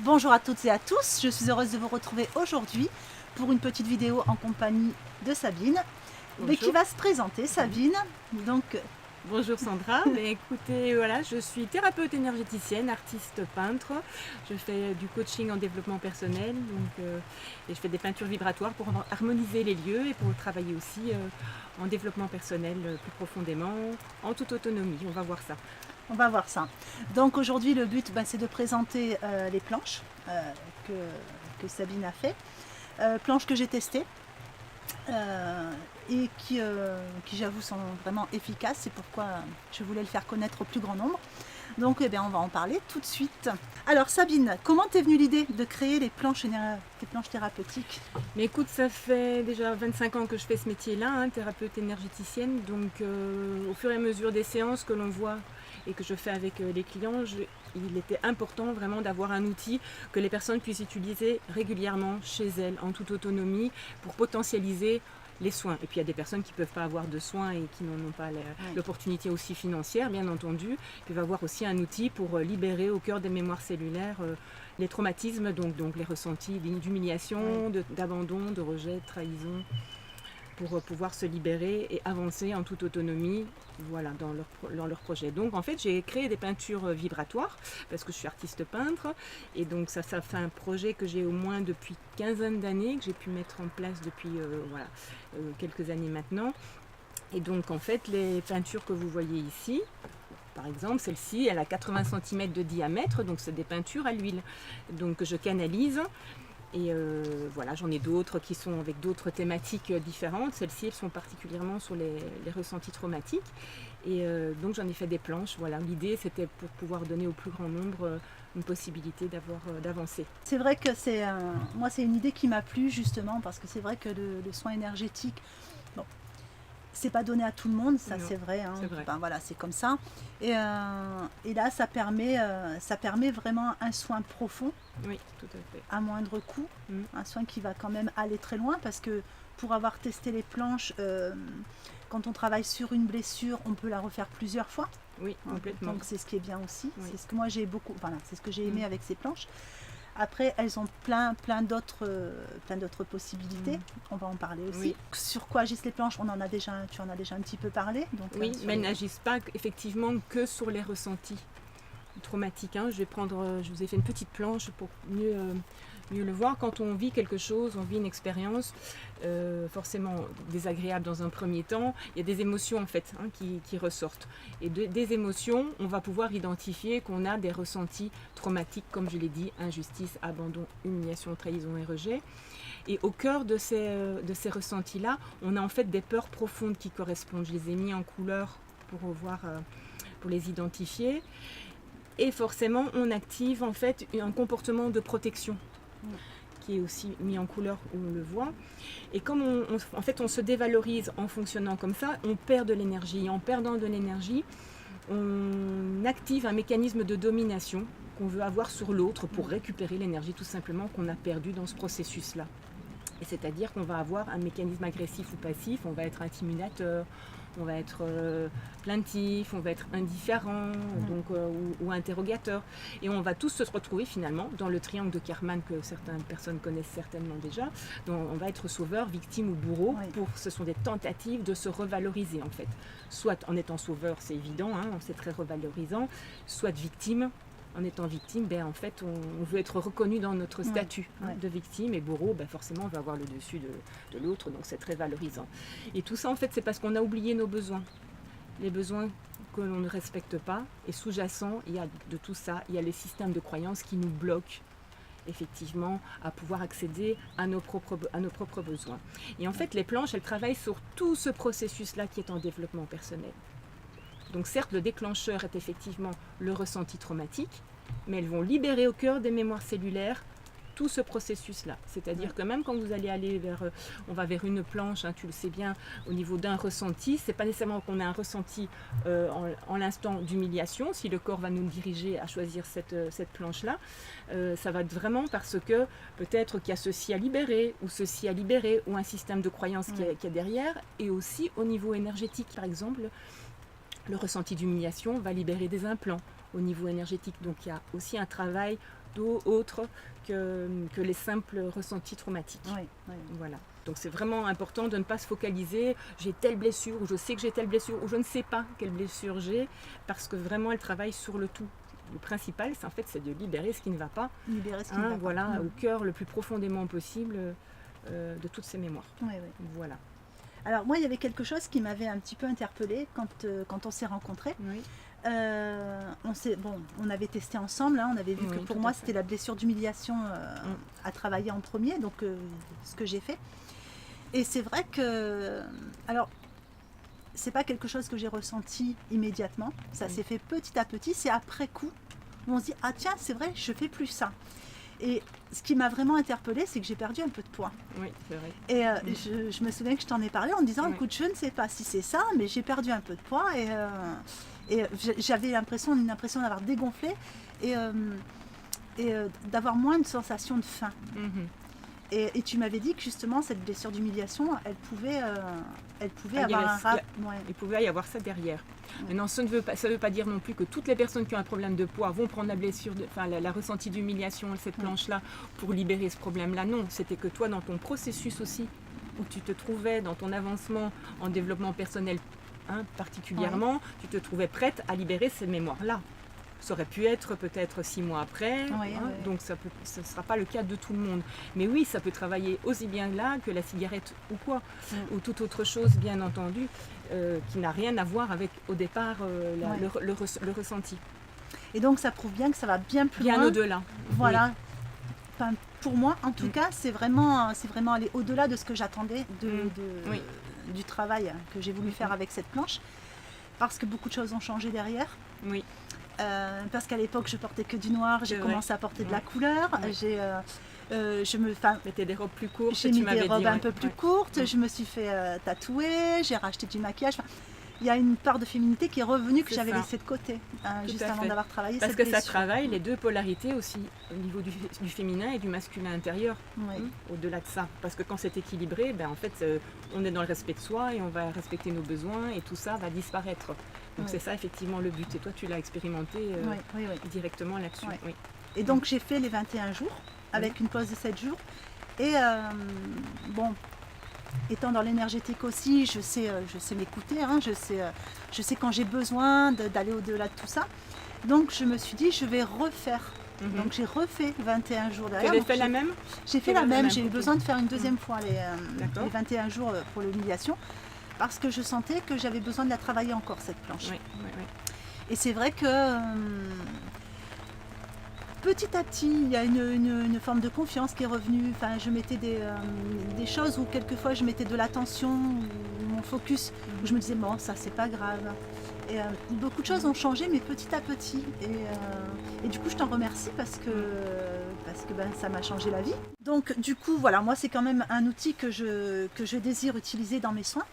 Bonjour à toutes et à tous, je suis heureuse de vous retrouver aujourd'hui pour une petite vidéo en compagnie de Sabine, mais qui Bonjour. va se présenter. Sabine, donc Bonjour Sandra, écoutez, voilà, je suis thérapeute énergéticienne, artiste peintre. Je fais du coaching en développement personnel et je fais des peintures vibratoires pour harmoniser les lieux et pour travailler aussi en développement personnel plus profondément, en toute autonomie. On va voir ça. on va voir ça. Donc aujourd'hui le but c'est de présenter les planches que Sabine a fait, planches que j'ai testées et qui j'avoue sont vraiment efficaces, c'est pourquoi je voulais le faire connaître au plus grand nombre. Donc on va en parler tout de suite. Alors Sabine, comment t'es venue l'idée de créer les planches thérapeutiques? Mais écoute, ça fait déjà 25 ans que je fais ce métier-là, thérapeute énergéticienne. Donc au fur et à mesure des séances que l'on voit et que je fais avec les clients, il était important vraiment d'avoir un outil que les personnes puissent utiliser régulièrement chez elles, en toute autonomie, pour potentialiser les soins. Et puis il y a des personnes qui ne peuvent pas avoir de soins et qui n'en ont pas l'opportunité aussi financière, bien entendu. Ils peuvent avoir aussi un outil pour libérer au cœur des mémoires cellulaires les traumatismes, donc les ressentis d'humiliation, d'abandon, de rejet, de trahison, pour pouvoir se libérer et avancer en toute autonomie, voilà, dans leur projet. Donc en fait j'ai créé des peintures vibratoires parce que je suis artiste peintre, et donc ça fait un projet que j'ai au moins depuis quinzaine d'années, que j'ai pu mettre en place depuis quelques années maintenant. Et donc en fait les peintures que vous voyez ici, par exemple, celle-ci, elle a 80 cm de diamètre, donc c'est des peintures à l'huile. Donc je canalise. Et voilà, j'en ai d'autres qui sont avec d'autres thématiques différentes. Celles-ci, elles sont particulièrement sur les ressentis traumatiques. Et donc j'en ai fait des planches. Voilà, l'idée c'était pour pouvoir donner au plus grand nombre une possibilité d'avancer. C'est vrai que moi c'est une idée qui m'a plu justement parce que c'est vrai que le soin énergétique, bon, c'est pas donné à tout le monde, ça. Non, c'est vrai, c'est vrai. Voilà, c'est comme ça. Et là ça permet vraiment un soin profond. Oui, tout à fait. À moindre coût, un soin qui va quand même aller très loin parce que pour avoir testé les planches, quand on travaille sur une blessure, on peut la refaire plusieurs fois. Oui, complètement. Donc c'est ce qui est bien aussi. Oui. C'est ce que moi j'ai beaucoup, c'est ce que j'ai aimé avec ces planches. Après, elles ont plein d'autres possibilités. On va en parler aussi. Oui. Sur quoi agissent les planches, tu en as déjà un petit peu parlé. Donc, oui, mais elles n'agissent pas effectivement que sur les ressentis traumatiques. Je vous ai fait une petite planche pour mieux le voir. Quand on vit quelque chose, on vit une expérience forcément désagréable dans un premier temps, il y a des émotions en fait qui ressortent. Et des émotions, on va pouvoir identifier qu'on a des ressentis traumatiques, comme je l'ai dit, injustice, abandon, humiliation, trahison et rejet. Et au cœur de ces ressentis-là, on a en fait des peurs profondes qui correspondent. Je les ai mis en couleur pour les identifier. Et forcément, on active en fait un comportement de protection qui est aussi mis en couleur où on le voit. Et comme on se dévalorise en fonctionnant comme ça, on perd de l'énergie. Et en perdant de l'énergie, on active un mécanisme de domination qu'on veut avoir sur l'autre pour récupérer l'énergie tout simplement qu'on a perdue dans ce processus-là. Et c'est-à-dire qu'on va avoir un mécanisme agressif ou passif, on va être intimidateur, on va être plaintif, on va être indifférent ou interrogateur. Et on va tous se retrouver finalement dans le triangle de Karman que certaines personnes connaissent certainement déjà. Donc on va être sauveur, victime ou bourreau. Oui. Ce sont des tentatives de se revaloriser en fait. Soit en étant sauveur, c'est évident, c'est très revalorisant, soit victime. En étant victime, en fait, on veut être reconnu dans notre statut de victime, et bourreau, forcément, on va avoir le dessus de l'autre, donc c'est très valorisant. Et tout ça, en fait, c'est parce qu'on a oublié nos besoins. Les besoins que l'on ne respecte pas, et sous-jacent, il y a de tout ça, il y a les systèmes de croyances qui nous bloquent, effectivement, à pouvoir accéder à nos propres besoins. Et en fait, les planches, elles travaillent sur tout ce processus-là qui est en développement personnel. Donc certes, le déclencheur est effectivement le ressenti traumatique, mais elles vont libérer au cœur des mémoires cellulaires tout ce processus-là. C'est-à-dire que même quand vous allez aller vers une planche, tu le sais bien, au niveau d'un ressenti, c'est pas nécessairement qu'on a un ressenti en l'instant d'humiliation, si le corps va nous diriger à choisir cette planche-là, ça va être vraiment parce que peut-être qu'il y a ceci à libérer, ou ceci à libérer, ou un système de croyance qui est derrière, et aussi au niveau énergétique, par exemple, le ressenti d'humiliation va libérer des implants au niveau énergétique. Donc il y a aussi un travail autres que les simples ressentis traumatiques. Oui, oui. Voilà. Donc c'est vraiment important de ne pas se focaliser, j'ai telle blessure, ou je sais que j'ai telle blessure, ou je ne sais pas quelle blessure j'ai, parce que vraiment elle travaille sur le tout. Le principal, c'est de libérer ce qui ne va pas, Libérer ce qui ne va pas. voilà, au cœur le plus profondément possible de toutes ces mémoires. Oui, oui. Voilà. Alors moi, il y avait quelque chose qui m'avait un petit peu interpellée quand on s'est rencontrés. Oui. On avait testé ensemble, on avait vu que pour moi c'était la blessure d'humiliation à travailler en premier, donc ce que j'ai fait. Et c'est vrai que, alors, c'est pas quelque chose que j'ai ressenti immédiatement, ça s'est fait petit à petit, c'est après coup où on se dit ah tiens c'est vrai je fais plus ça. Et ce qui m'a vraiment interpellée, c'est que j'ai perdu un peu de poids. Oui, c'est vrai. Et je me souviens que je t'en ai parlé en me disant, écoute, je ne sais pas si c'est ça, mais j'ai perdu un peu de poids et j'avais une impression d'avoir dégonflé et d'avoir moins une sensation de faim. Et tu m'avais dit que justement, cette blessure d'humiliation, elle pouvait avoir un rapport. Ouais. Il pouvait y avoir ça derrière. Maintenant, ça ne veut pas dire non plus que toutes les personnes qui ont un problème de poids vont prendre la ressentie d'humiliation, cette planche-là, pour libérer ce problème-là. Non, c'était que toi, dans ton processus aussi, où tu te trouvais dans ton avancement en développement personnel particulièrement, tu te trouvais prête à libérer ces mémoires-là. Ça aurait pu être peut-être 6 mois après, donc ce ne sera pas le cas de tout le monde. Mais oui, ça peut travailler aussi bien là que la cigarette ou quoi, ou toute autre chose, bien entendu, qui n'a rien à voir avec, au départ, le ressenti. Et donc ça prouve bien que ça va bien plus loin. Bien au-delà. Voilà. Oui. Enfin, pour moi, en tout cas, c'est vraiment aller au-delà de ce que j'attendais du travail que j'ai voulu faire avec cette planche, parce que beaucoup de choses ont changé derrière. Oui. Parce qu'à l'époque je portais que du noir, j'ai commencé à porter de la couleur, je mettais des robes plus courtes, j'ai mis des robes un peu plus courtes, je me suis fait tatouer, j'ai racheté du maquillage. Il y a une part de féminité qui est revenue que j'avais laissée de côté juste avant d'avoir travaillé parce cette que blessure. Ça travaille les deux polarités aussi au niveau du féminin et du masculin intérieur, au-delà de ça, parce que quand c'est équilibré, en fait on est dans le respect de soi et on va respecter nos besoins et tout ça va disparaître. Donc c'est ça effectivement le but, et toi tu l'as expérimenté directement là-dessus. Et donc j'ai fait les 21 jours avec une pause de 7 jours et étant dans l'énergétique aussi, je sais m'écouter, je sais quand j'ai besoin d'aller au-delà de tout ça. Donc je me suis dit, je vais refaire. Donc j'ai refait 21 jours derrière. Tu avais fait la même ? J'ai fait la même, j'ai eu besoin de faire une deuxième fois les 21 jours pour l'humiliation, parce que je sentais que j'avais besoin de la travailler encore, cette planche. Et c'est vrai que petit à petit, il y a une forme de confiance qui est revenue. Enfin, je mettais des choses où quelquefois je mettais de l'attention, ou mon focus, où je me disais bon, ça c'est pas grave. Et beaucoup de choses ont changé, mais petit à petit. Et du coup, je t'en remercie parce que ça m'a changé la vie. Donc du coup, voilà, moi c'est quand même un outil que je désire utiliser dans mes soins.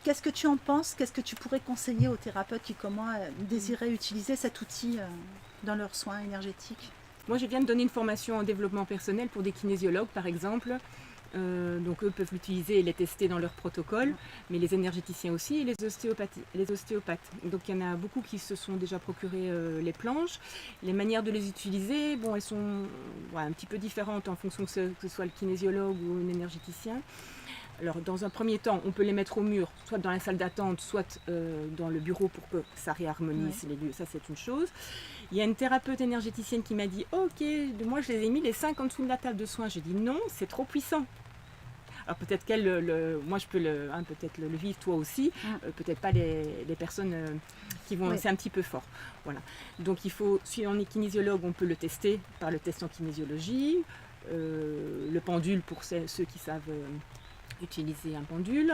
Qu'est-ce que tu en penses ? Qu'est-ce que tu pourrais conseiller aux thérapeutes qui, comme moi, désiraient utiliser cet outil dans leurs soins énergétiques ? Moi, je viens de donner une formation en développement personnel pour des kinésiologues, par exemple. Donc, eux peuvent l'utiliser et les tester dans leur protocole, mais les énergéticiens aussi et les ostéopathes. Donc, il y en a beaucoup qui se sont déjà procuré les planches. Les manières de les utiliser, elles sont un petit peu différentes en fonction que ce soit le kinésiologue ou un énergéticien. Alors, dans un premier temps, on peut les mettre au mur, soit dans la salle d'attente, soit dans le bureau pour que ça réharmonise les lieux. Ça, c'est une chose. Il y a une thérapeute énergéticienne qui m'a dit « Ok, moi, je les ai mis les 5 en dessous de la table de soins. » J'ai dit « Non, c'est trop puissant. » Alors, peut-être moi, je peux peut-être le vivre, toi aussi. Peut-être pas les personnes qui vont... C'est un petit peu fort. Voilà. Donc, si on est kinésiologue, on peut le tester par le test en kinésiologie. Le pendule pour ceux qui savent... utiliser un pendule.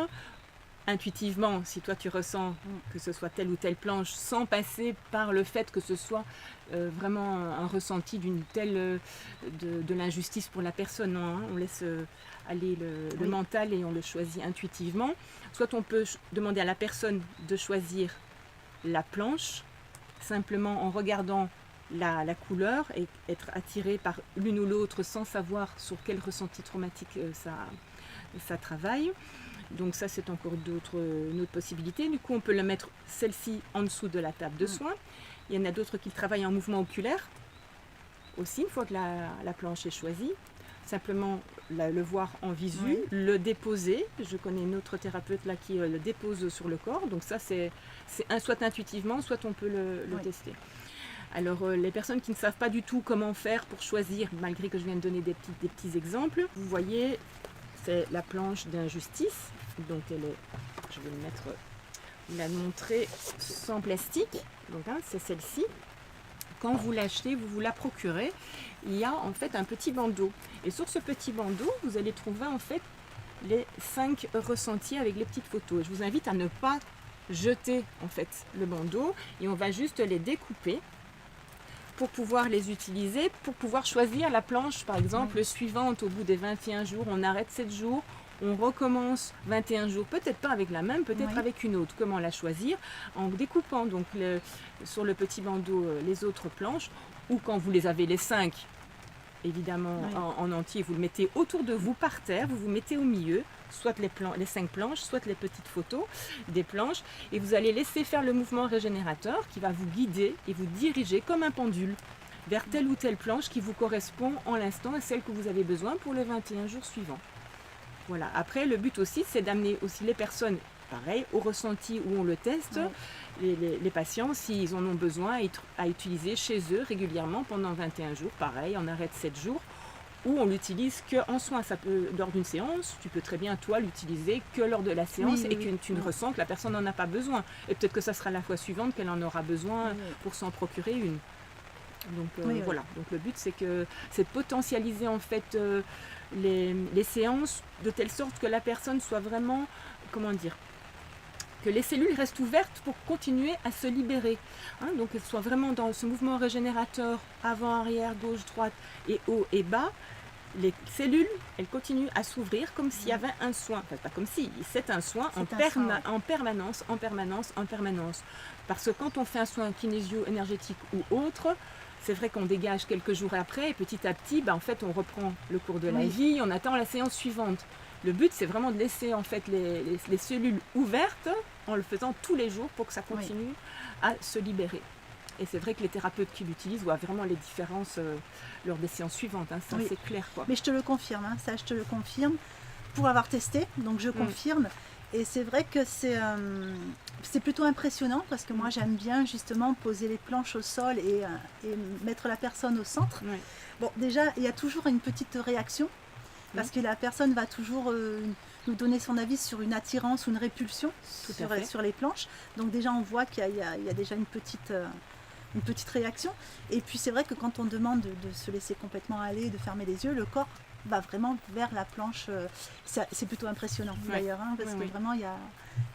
Intuitivement, si toi tu ressens que ce soit telle ou telle planche, sans passer par le fait que ce soit vraiment un ressenti d'une telle de l'injustice pour la personne, non, on laisse aller le mental et on le choisit intuitivement. Soit on peut demander à la personne de choisir la planche simplement en regardant la couleur et être attiré par l'une ou l'autre sans savoir sur quel ressenti traumatique ça travaille. Donc ça, c'est encore une autre possibilité. Du coup, on peut la mettre, celle-ci, en dessous de la table de soins. Il y en a d'autres qui travaillent en mouvement oculaire. aussi, une fois que la planche est choisie, simplement le voir en visu, Oui. le déposer. Je connais une autre thérapeute là qui le dépose sur le corps. Donc ça, c'est soit intuitivement, soit on peut le Oui. tester. Alors les personnes qui ne savent pas du tout comment faire pour choisir, malgré que je viens de donner des petits exemples, vous voyez, c'est la planche d'injustice. Donc elle est, je vais la montrer sans plastique. Donc c'est celle-ci. Quand vous l'achetez, vous la procurez, il y a en fait un petit bandeau. Et sur ce petit bandeau, vous allez trouver en fait les 5 ressentis avec les petites photos. Et je vous invite à ne pas jeter en fait le bandeau et on va juste les découper pour pouvoir les utiliser, pour pouvoir choisir la planche par exemple suivante au bout des 21 jours. On arrête 7 jours, on recommence 21 jours, peut-être pas avec la même, peut-être avec une autre. Comment la choisir? En découpant donc sur le petit bandeau les autres planches, ou quand vous les avez les 5, évidemment en entier, vous le mettez autour de vous par terre, vous vous mettez au milieu, soit les 5 planches, soit les petites photos des planches, et vous allez laisser faire le mouvement régénérateur qui va vous guider et vous diriger comme un pendule vers telle ou telle planche qui vous correspond en l'instant et celle que vous avez besoin pour les 21 jours suivants. Voilà. Après, le but aussi, c'est d'amener aussi les personnes, pareil, au ressenti où on le teste, les patients, s'ils en ont besoin, à utiliser chez eux régulièrement pendant 21 jours. Pareil, on arrête 7 jours, ou on l'utilise qu'en soins. Ça peut, lors d'une séance, tu peux très bien, toi, l'utiliser que lors de la séance et que tu ne ressens que la personne n'en a pas besoin. Et peut-être que ça sera la fois suivante qu'elle en aura besoin pour s'en procurer une. Donc voilà, donc le but c'est de potentialiser en fait les séances de telle sorte que la personne soit vraiment, comment dire, que les cellules restent ouvertes pour continuer à se libérer. Donc qu'elles soient vraiment dans ce mouvement régénérateur avant, arrière, gauche, droite et haut et bas. Les cellules, elles continuent à s'ouvrir comme s'il y avait un soin. Enfin, pas comme si, c'est un soin en permanence. Parce que quand on fait un soin kinésio-énergétique ou autre, c'est vrai qu'on dégage quelques jours après et petit à petit, en fait, on reprend le cours de la vie, on attend la séance suivante. Le but, c'est vraiment de laisser en fait les cellules ouvertes en le faisant tous les jours pour que ça continue à se libérer. Et c'est vrai que les thérapeutes qui l'utilisent voient vraiment les différences lors des séances suivantes. Ça, c'est clair, quoi. Mais je te le confirme, ça, je te le confirme. Pour avoir testé, donc je confirme. Et c'est vrai que c'est plutôt impressionnant parce que moi, j'aime bien justement poser les planches au sol et mettre la personne au centre. Bon, déjà, il y a toujours une petite réaction parce que la personne va toujours nous donner son avis sur une attirance ou une répulsion sur les planches. Donc déjà, on voit qu'il y a déjà une petite réaction. Et puis c'est vrai que quand on demande de se laisser complètement aller, de fermer les yeux, le corps va vraiment vers la planche. C'est plutôt impressionnant d'ailleurs, parce que vraiment il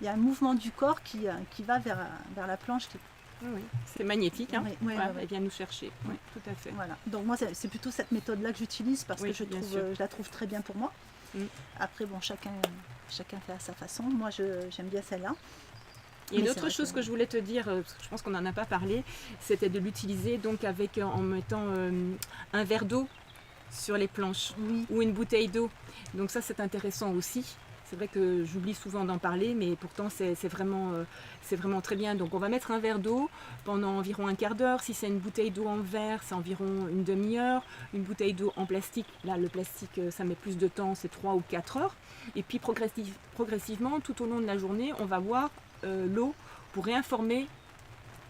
y a un mouvement du corps qui va vers la planche. C'est magnétique, elle vient nous chercher. Tout à fait. Voilà. Donc moi c'est plutôt cette méthode-là que j'utilise parce que je la trouve très bien pour moi. Après bon, chacun fait à sa façon. Moi j'aime bien celle-là. Et une autre chose que je voulais te dire, parce que je pense qu'on n'en a pas parlé, c'était de l'utiliser donc en mettant un verre d'eau sur les planches ou une bouteille d'eau. Donc ça, c'est intéressant aussi. C'est vrai que j'oublie souvent d'en parler, mais pourtant c'est vraiment très bien. Donc on va mettre un verre d'eau pendant environ un quart d'heure. Si c'est une bouteille d'eau en verre, c'est environ une demi-heure. Une bouteille d'eau en plastique, là le plastique ça met plus de temps, c'est 3 ou 4 heures. Et puis progressivement, tout au long de la journée, on va boire l'eau pour réinformer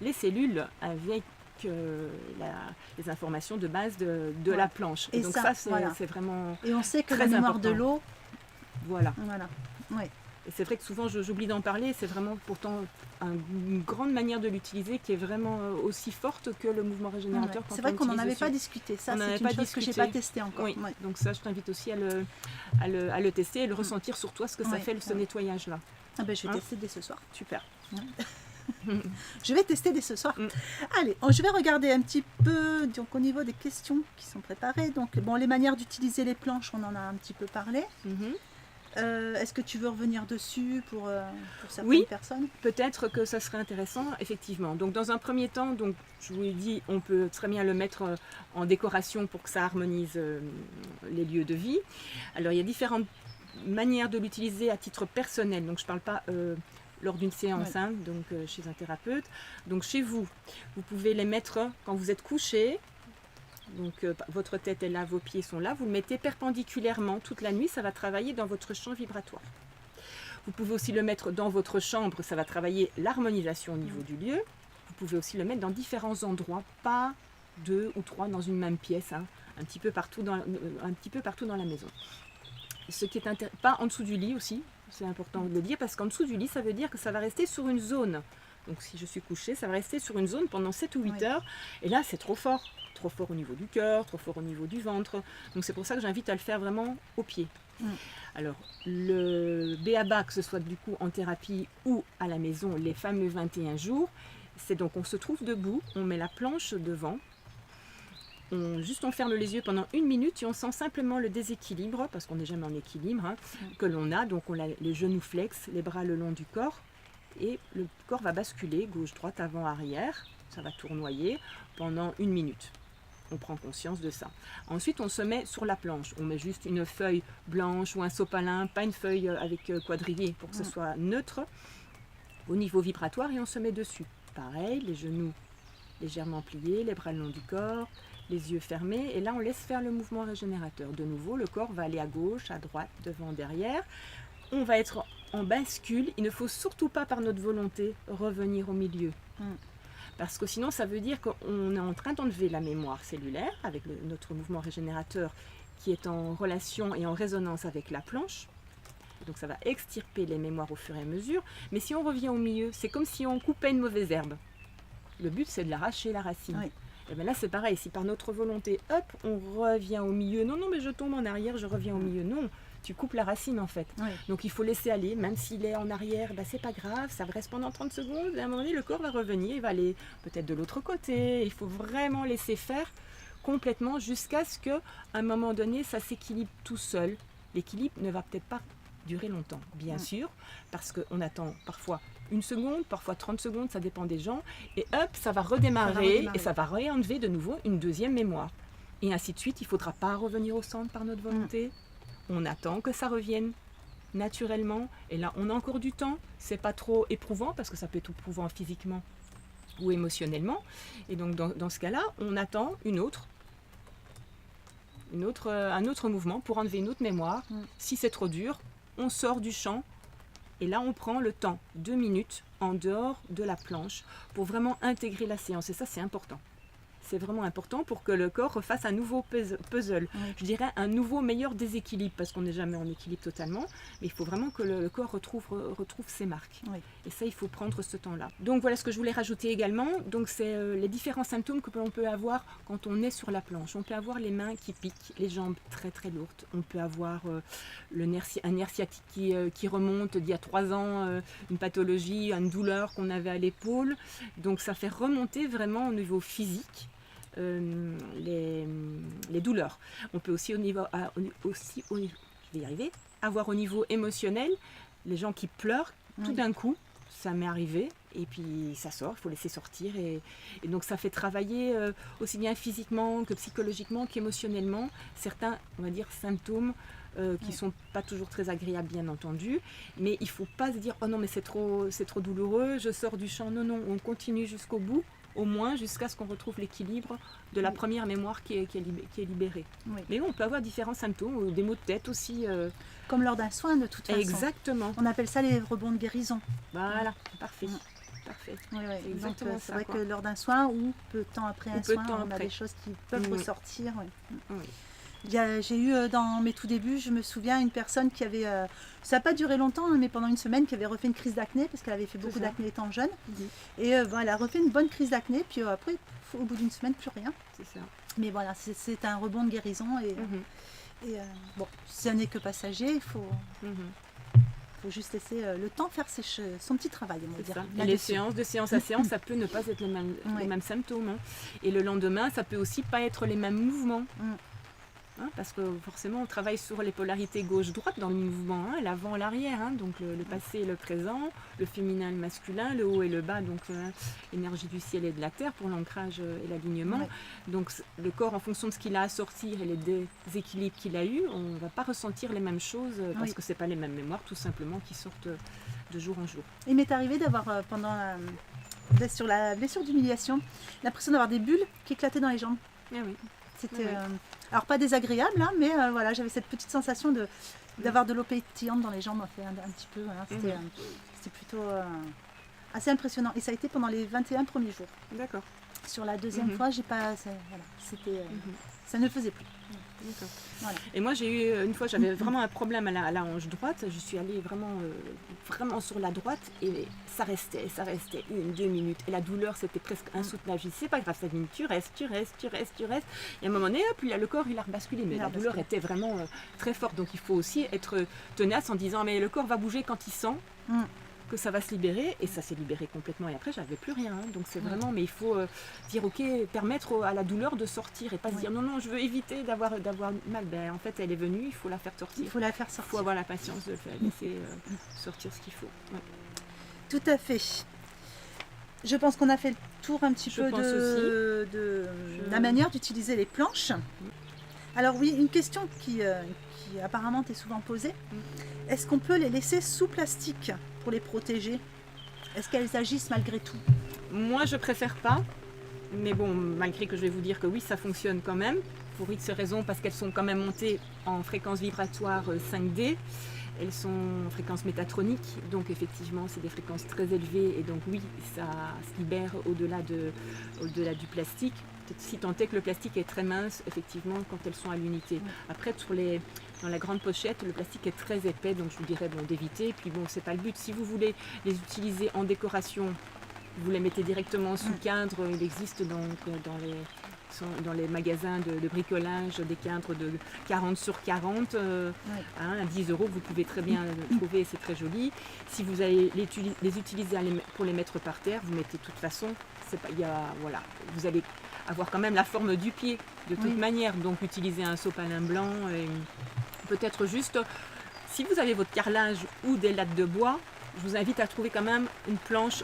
les cellules avec les informations de base de la planche. Et donc ça c'est vraiment. Et on sait que la mémoire de l'eau. Voilà. Et c'est vrai que souvent j'oublie d'en parler, c'est vraiment pourtant une grande manière de l'utiliser qui est vraiment aussi forte que le mouvement régénérateur. C'est vrai qu'on n'en avait pas discuté, ça c'est une chose que je n'ai pas testé encore. Donc ça je t'invite aussi à le tester et le ressentir sur toi, ce que ça fait ce nettoyage-là. Je vais tester dès ce soir. Super. Je vais tester dès ce soir. Allez, je vais regarder un petit peu donc, au niveau des questions qui sont préparées. Donc, les manières d'utiliser les planches, on en a un petit peu parlé. Est-ce que tu veux revenir dessus pour certaines personnes? Peut-être que ça serait intéressant, effectivement. Donc, dans un premier temps, donc, je vous l'ai dit, on peut très bien le mettre en décoration pour que ça harmonise les lieux de vie. Alors, il y a différentes manière de l'utiliser à titre personnel, donc je ne parle pas lors d'une séance, donc chez un thérapeute. Donc chez vous, vous pouvez les mettre quand vous êtes couché, Donc votre tête est là, vos pieds sont là. Vous le mettez perpendiculairement toute la nuit. Ça va travailler dans votre champ vibratoire. Vous pouvez aussi le mettre dans votre chambre. Ça va travailler l'harmonisation au niveau du lieu. Vous pouvez aussi le mettre dans différents endroits, pas 2 ou 3 dans une même pièce, hein, un petit peu partout dans la maison. Ce qui est pas en dessous du lit aussi, c'est important de le dire, parce qu'en dessous du lit, ça veut dire que ça va rester sur une zone. Donc si je suis couchée, ça va rester sur une zone pendant 7 ou 8 heures. Et là, c'est trop fort au niveau du cœur, trop fort au niveau du ventre. Donc c'est pour ça que j'invite à le faire vraiment au pied. Alors, le b.a.-ba, que ce soit du coup en thérapie ou à la maison, les fameux 21 jours, c'est donc on se trouve debout, on met la planche devant, on ferme les yeux pendant 1 minute et on sent simplement le déséquilibre, parce qu'on n'est jamais en équilibre, hein, que l'on a. Donc on a les genoux flex, les bras le long du corps, et le corps va basculer, gauche, droite, avant, arrière. Ça va tournoyer pendant 1 minute. On prend conscience de ça. Ensuite, on se met sur la planche. On met juste une feuille blanche ou un sopalin, pas une feuille avec quadrillé, pour que ce soit neutre au niveau vibratoire, et on se met dessus. Pareil, les genoux légèrement pliés, les bras le long du corps, les yeux fermés, et là on laisse faire le mouvement régénérateur. De nouveau, le corps va aller à gauche, à droite, devant, derrière. On va être en bascule. Il ne faut surtout pas, par notre volonté, revenir au milieu. Parce que sinon, ça veut dire qu'on est en train d'enlever la mémoire cellulaire avec notre mouvement régénérateur qui est en relation et en résonance avec la planche. Donc ça va extirper les mémoires au fur et à mesure. Mais si on revient au milieu, c'est comme si on coupait une mauvaise herbe. Le but, c'est de l'arracher la racine. Et bien là, c'est pareil. Si par notre volonté, hop, on revient au milieu. Non, mais je tombe en arrière, je reviens au milieu. Non, tu coupes la racine en fait. Donc il faut laisser aller. Même s'il est en arrière, ben, c'est pas grave. Ça reste pendant 30 secondes. Et à un moment donné, le corps va revenir. Il va aller peut-être de l'autre côté. Il faut vraiment laisser faire complètement jusqu'à ce qu'à un moment donné, ça s'équilibre tout seul. L'équilibre ne va peut-être pas durer longtemps, bien sûr, parce qu'on attend parfois 1 seconde, parfois 30 secondes, ça dépend des gens, et hop, ça va redémarrer et ça va réenlever de nouveau une deuxième mémoire. Et ainsi de suite, il ne faudra pas revenir au centre par notre volonté. On attend que ça revienne naturellement, et là, on a encore du temps. C'est pas trop éprouvant, parce que ça peut être éprouvant physiquement ou émotionnellement. Et donc, dans ce cas-là, on attend un autre mouvement pour enlever une autre mémoire. Si c'est trop dur, on sort du champ et là on prend le temps, 2 minutes en dehors de la planche pour vraiment intégrer la séance, et ça c'est important. C'est vraiment important pour que le corps refasse un nouveau puzzle, je dirais un nouveau meilleur déséquilibre, parce qu'on n'est jamais en équilibre totalement, mais il faut vraiment que le corps retrouve ses marques. Et ça, il faut prendre ce temps-là. Donc voilà ce que je voulais rajouter également. Donc c'est les différents symptômes que l'on peut avoir quand on est sur la planche. On peut avoir les mains qui piquent, les jambes très très lourdes. On peut avoir un nerf sciatique qui remonte d'il y a 3 ans, une pathologie, une douleur qu'on avait à l'épaule. Donc ça fait remonter vraiment au niveau physique les douleurs. On peut aussi avoir au niveau émotionnel les gens qui pleurent tout d'un coup. Ça m'est arrivé, et puis ça sort, il faut laisser sortir, et donc ça fait travailler aussi bien physiquement que psychologiquement qu'émotionnellement certains, on va dire, symptômes qui sont pas toujours très agréables, bien entendu, mais il faut pas se dire oh non mais c'est trop douloureux, je sors du champ. Non, on continue jusqu'au bout, au moins jusqu'à ce qu'on retrouve l'équilibre de la première mémoire qui est libérée. Mais on peut avoir différents symptômes, ou des maux de tête aussi. Comme lors d'un soin, de toute façon. Exactement. On appelle ça les rebonds de guérison. Voilà, parfait. Parfait. C'est exactement ça. C'est vrai que lors d'un soin ou peu de temps après un soin, on a des choses qui peuvent ressortir. J'ai eu dans mes tout débuts, je me souviens, une personne qui avait, ça n'a pas duré longtemps, mais pendant 1 semaine, qui avait refait une crise d'acné, parce qu'elle avait fait beaucoup d'acné étant jeune. Et elle a refait une bonne crise d'acné, puis après, au bout d'1 semaine, plus rien. C'est ça. Mais voilà, c'est un rebond de guérison. Et bon, ça n'est que passager, il faut juste laisser le temps faire son petit travail, on va dire. Et les séances, de séance à séance, ça peut ne pas être les mêmes symptômes. Hein. Et le lendemain, ça peut aussi pas être les mêmes mouvements. Parce que forcément, on travaille sur les polarités gauche-droite dans le mouvement, l'avant et l'arrière, donc le passé et le présent, le féminin et le masculin, le haut et le bas, donc l'énergie du ciel et de la terre pour l'ancrage et l'alignement. Donc le corps, en fonction de ce qu'il a à sortir et les déséquilibres qu'il a eu, on ne va pas ressentir les mêmes choses, parce que ce n'est pas les mêmes mémoires, tout simplement, qui sortent de jour en jour. Il m'est arrivé d'avoir, sur la blessure d'humiliation, l'impression d'avoir des bulles qui éclataient dans les jambes. Ah oui. C'était alors pas désagréable, hein, mais voilà, j'avais cette petite sensation d'avoir de l'eau pétillante dans les jambes, fait un petit peu. Voilà, c'était plutôt assez impressionnant. Et ça a été pendant les 21 premiers jours. D'accord. Sur la deuxième fois, j'ai pas. Voilà, c'était. Ça ne le faisait plus. D'accord. Voilà. Et moi, j'ai eu une fois, j'avais vraiment un problème à la hanche droite. Je suis allée vraiment sur la droite et ça restait 1-2 minutes. Et la douleur, c'était presque insoutenable. Je dis, c'est pas grave, Sabine, tu restes. Et à un moment donné, hop, là, le corps, il a rebasculé. Mais la douleur était vraiment très forte. Donc, il faut aussi être tenace en disant, mais le corps va bouger quand il sent. Que ça va se libérer, et ça s'est libéré complètement, et après j'avais plus rien, hein. Donc c'est vraiment, mais il faut dire ok, permettre à la douleur de sortir, et pas se dire non, je veux éviter d'avoir mal. Ben, en fait elle est venue, il faut la faire sortir. Il faut avoir la patience de laisser sortir ce qu'il faut. Ouais. Tout à fait. Je pense qu'on a fait le tour un petit peu de la manière d'utiliser les planches. Alors oui, une question qui apparemment t'est souvent posée. Est-ce qu'on peut les laisser sous plastique pour les protéger? Est-ce qu'elles agissent malgré tout? Moi, je préfère pas. Mais bon, malgré que je vais vous dire que oui, ça fonctionne quand même. Pour X raisons, parce qu'elles sont quand même montées en fréquence vibratoire 5D. Elles sont en fréquence métatronique. Donc effectivement, c'est des fréquences très élevées. Et donc oui, ça se libère au-delà du plastique. Si tant est que le plastique est très mince, effectivement, quand elles sont à l'unité. Après, dans la grande pochette, le plastique est très épais, donc je vous dirais d'éviter. Puis bon, c'est pas le but. Si vous voulez les utiliser en décoration, vous les mettez directement sous cadre. Il existe dans les magasins de bricolage des cadres de 40 sur 40 à 10 €, vous pouvez très bien trouver, c'est très joli. Si vous allez les utiliser pour les mettre par terre, vous mettez de toute façon, vous allez avoir quand même la forme du pied de toute manière, donc utiliser un sopalin blanc et peut-être juste, si vous avez votre carrelage ou des lattes de bois, je vous invite à trouver quand même une planche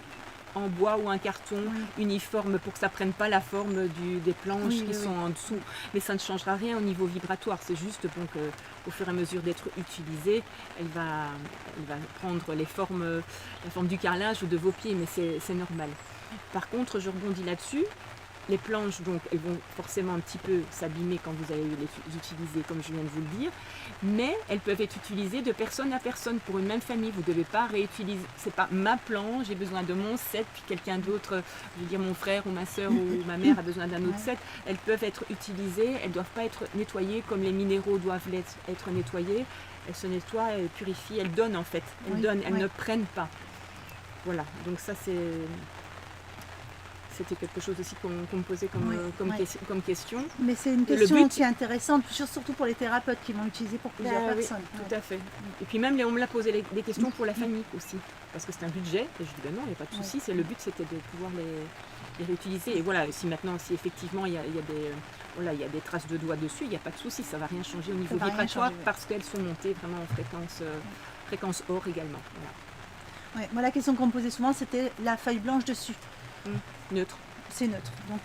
en bois ou un carton uniforme pour que ça ne prenne pas la forme des planches qui sont en dessous. Mais ça ne changera rien au niveau vibratoire. C'est juste bon, qu'au fur et à mesure d'être utilisée, elle va prendre la forme du carrelage ou de vos pieds, mais c'est normal. Par contre, je rebondis là-dessus. Les planches, donc, elles vont forcément un petit peu s'abîmer quand vous allez les utiliser, comme je viens de vous le dire. Mais elles peuvent être utilisées de personne à personne pour une même famille. Vous ne devez pas réutiliser. C'est pas ma planche, j'ai besoin de mon set, puis quelqu'un d'autre, je veux dire mon frère ou ma soeur ou ma mère a besoin d'un autre set. Elles peuvent être utilisées, elles ne doivent pas être nettoyées comme les minéraux doivent être nettoyés. Elles se nettoient, elles purifient, elles donnent en fait. Elles ne prennent pas. Voilà, donc ça c'était quelque chose aussi qu'on me posait comme question. Mais c'est une question qui est intéressante, surtout pour les thérapeutes qui vont l'utiliser pour plusieurs personnes. Tout à fait. Et puis même, on me l'a posé des questions pour la famille aussi, parce que c'est un budget. Et je dis, ben non, il n'y a pas de souci. Le but, c'était de pouvoir les réutiliser. Et voilà, si effectivement, il y a des traces de doigts dessus, il n'y a pas de souci. Ça ne va rien changer au niveau vibratoire, parce qu'elles sont montées vraiment en fréquence or également. Voilà. Moi, la question qu'on me posait souvent, c'était la feuille blanche dessus. Neutre. C'est neutre. Donc,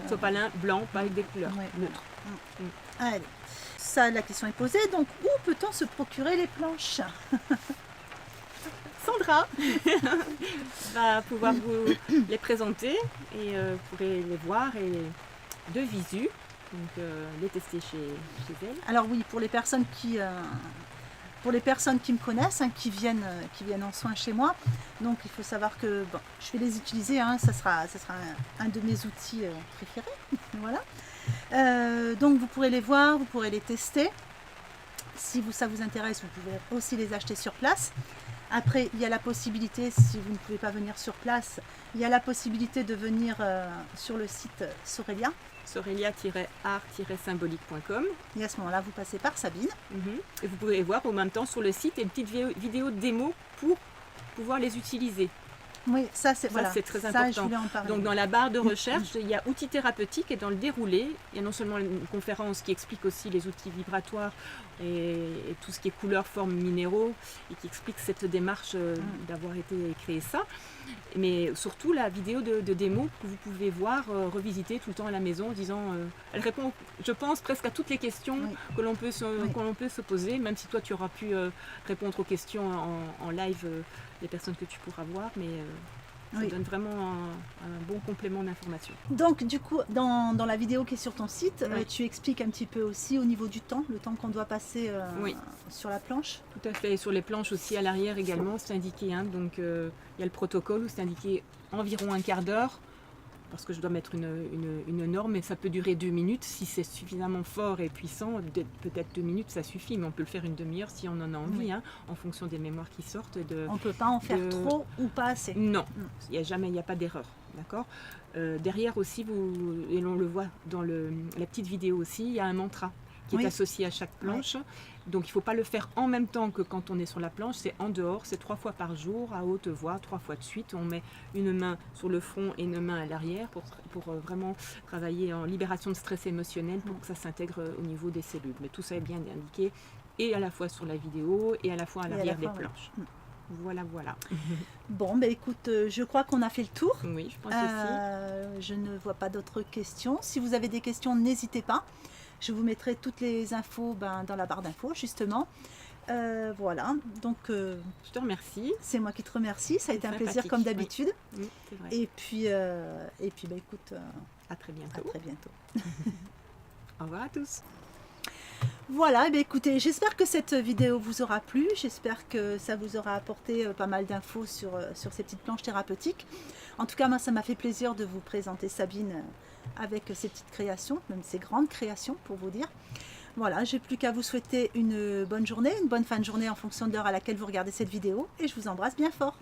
sopalin blanc, pas avec des couleurs. Neutre. Allez. Ça, la question est posée. Donc, où peut-on se procurer les planches? Sandra va pouvoir vous les présenter et vous pourrez les voir et de visu. Donc, les tester chez elle. Alors oui, pour les personnes qui me connaissent, qui viennent en soins chez moi, donc il faut savoir que je vais les utiliser, ça sera un de mes outils préférés. Voilà. Donc vous pourrez les voir, vous pourrez les tester. Si ça vous intéresse, vous pouvez aussi les acheter sur place. Après, il y a la possibilité, si vous ne pouvez pas venir sur place, il y a la possibilité de venir sur le site Sorelia. Sorelia-art-symbolique.com. Et à ce moment-là, vous passez par Sabine. Et vous pouvez voir en même temps sur le site une petite vidéo de démo pour pouvoir les utiliser. Oui, ça c'est très important. Je voulais en parler. Donc dans la barre de recherche, il y a outils thérapeutiques et dans le déroulé, il y a non seulement une conférence qui explique aussi les outils vibratoires et tout ce qui est couleurs, formes, minéraux et qui explique cette démarche d'avoir été créé ça, mais surtout la vidéo de démo que vous pouvez voir, revisiter tout le temps à la maison en disant, elle répond, je pense, presque à toutes les questions que l'on peut se poser, même si toi tu auras pu répondre aux questions en live des personnes que tu pourras voir, mais Ça donne vraiment un bon complément d'information. Donc du coup, dans la vidéo qui est sur ton site, Oui. tu expliques un petit peu aussi au niveau du temps, le temps qu'on doit passer Oui. sur la planche. Tout à fait. Et sur les planches aussi à l'arrière également, c'est indiqué. Hein, donc il y a le protocole où c'est indiqué environ un quart d'heure, parce que je dois mettre une norme, et ça peut durer 2 minutes. Si c'est suffisamment fort et puissant, peut-être 2 minutes ça suffit, mais on peut le faire une demi-heure si on en a envie, Oui. hein, en fonction des mémoires qui sortent. On ne peut pas en faire trop ou pas assez. Non, il n'y a pas d'erreur. D'accord. Derrière aussi, et on le voit dans la petite vidéo aussi, il y a un mantra qui est associé à chaque planche. Donc il ne faut pas le faire en même temps que quand on est sur la planche, c'est en dehors, c'est 3 fois par jour, à haute voix, 3 fois de suite. On met une main sur le front et une main à l'arrière pour vraiment travailler en libération de stress émotionnel pour que ça s'intègre au niveau des cellules. Mais tout ça est bien indiqué, et à la fois sur la vidéo et à la fois à l'arrière des planches. Voilà. Bon, ben écoute, je crois qu'on a fait le tour. Oui, je pense aussi. Je ne vois pas d'autres questions. Si vous avez des questions, n'hésitez pas. Je vous mettrai toutes les infos dans la barre d'infos, justement. Voilà, donc je te remercie. C'est moi qui te remercie. Ça a été un sympathique. plaisir comme d'habitude. Oui, c'est vrai. Et puis écoute, à très bientôt. À très bientôt. Au revoir à tous. Voilà, écoutez, j'espère que cette vidéo vous aura plu. J'espère que ça vous aura apporté pas mal d'infos sur ces petites planches thérapeutiques. En tout cas, moi, ça m'a fait plaisir de vous présenter Sabine avec ces petites créations, même ces grandes créations pour vous dire. Voilà, j'ai plus qu'à vous souhaiter une bonne journée, une bonne fin de journée en fonction de l'heure à laquelle vous regardez cette vidéo, et je vous embrasse bien fort.